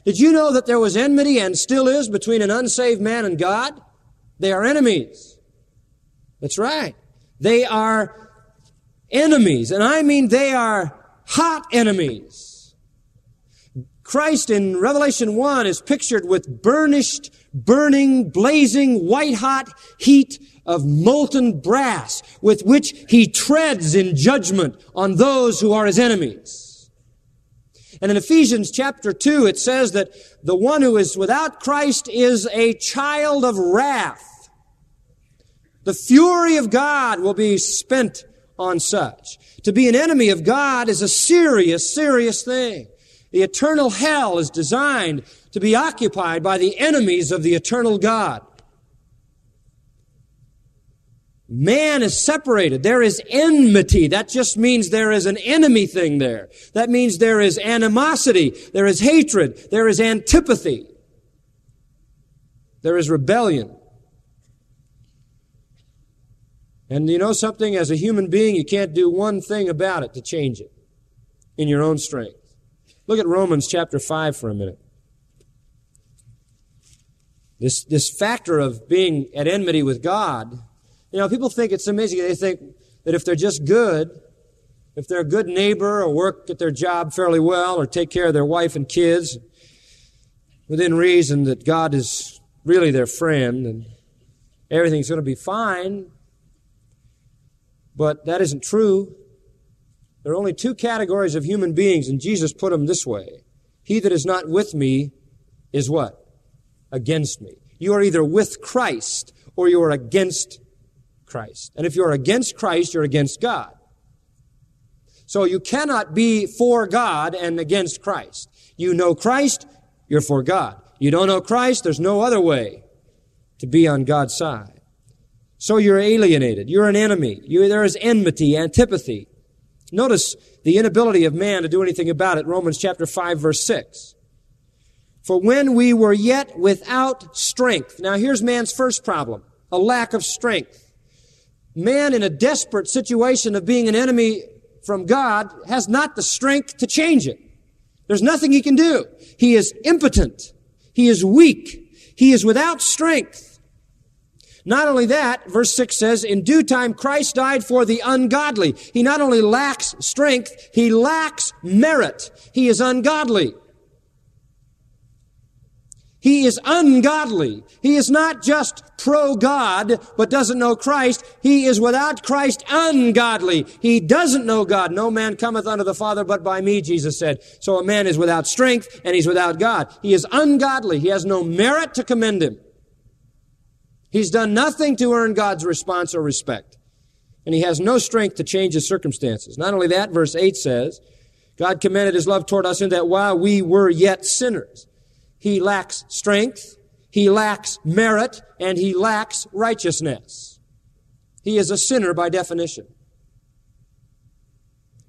Did you know that there was enmity and still is between an unsaved man and God? They are enemies. That's right. They are enemies, and I mean they are hot enemies. Christ in Revelation 1 is pictured with burnished, burning, blazing, white-hot heat of molten brass with which He treads in judgment on those who are His enemies. And in Ephesians chapter 2, it says that the one who is without Christ is a child of wrath. The fury of God will be spent on such. To be an enemy of God is a serious, serious thing. The eternal hell is designed to be occupied by the enemies of the eternal God. Man is separated. There is enmity. That just means there is an enemy thing there. That means there is animosity. There is hatred. There is antipathy. There is rebellion. And you know something? As a human being, you can't do one thing about it to change it in your own strength. Look at Romans chapter 5 for a minute. This factor of being at enmity with God, you know, people think it's amazing. They think that if they're just good, if they're a good neighbor or work at their job fairly well or take care of their wife and kids within reason, that God is really their friend and everything's going to be fine. But that isn't true. There are only two categories of human beings, and Jesus put them this way. He that is not with me is what? Against me. You are either with Christ or you are against Christ. And if you are against Christ, you're against God. So you cannot be for God and against Christ. You know Christ, you're for God. You don't know Christ, there's no other way to be on God's side. So you're alienated. You're an enemy. There is enmity, antipathy. Notice the inability of man to do anything about it. Romans chapter 5, verse 6. For when we were yet without strength. Now here's man's first problem, a lack of strength. Man in a desperate situation of being an enemy from God has not the strength to change it. There's nothing he can do. He is impotent. He is weak. He is without strength. Not only that, verse 6 says, in due time Christ died for the ungodly. He not only lacks strength, he lacks merit. He is ungodly. He is ungodly. He is not just pro-God, but doesn't know Christ. He is without Christ ungodly. He doesn't know God. No man cometh unto the Father but by me, Jesus said. So a man is without strength and he's without God. He is ungodly. He has no merit to commend him. He's done nothing to earn God's response or respect. And he has no strength to change his circumstances. Not only that, verse 8 says, God commended his love toward us in that while we were yet sinners. He lacks strength, he lacks merit, and he lacks righteousness. He is a sinner by definition.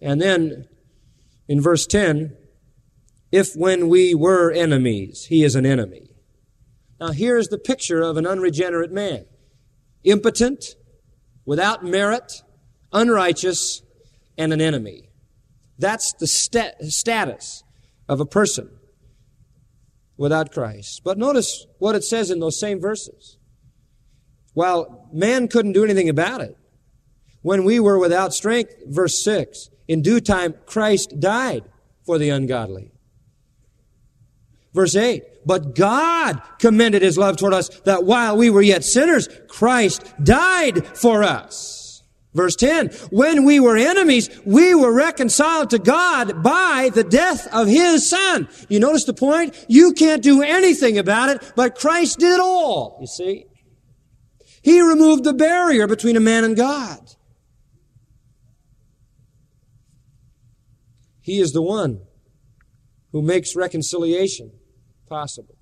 And then, in verse 10, if when we were enemies, he is an enemy. Now here's the picture of an unregenerate man. Impotent, without merit, unrighteous, and an enemy. That's the status of a person without Christ. But notice what it says in those same verses. While man couldn't do anything about it, when we were without strength, verse 6, in due time Christ died for the ungodly. Verse 8, but God commended his love toward us that while we were yet sinners, Christ died for us. Verse 10, when we were enemies, we were reconciled to God by the death of his Son. You notice the point? You can't do anything about it, but Christ did all, you see. He removed the barrier between a man and God. He is the one who makes reconciliation possible.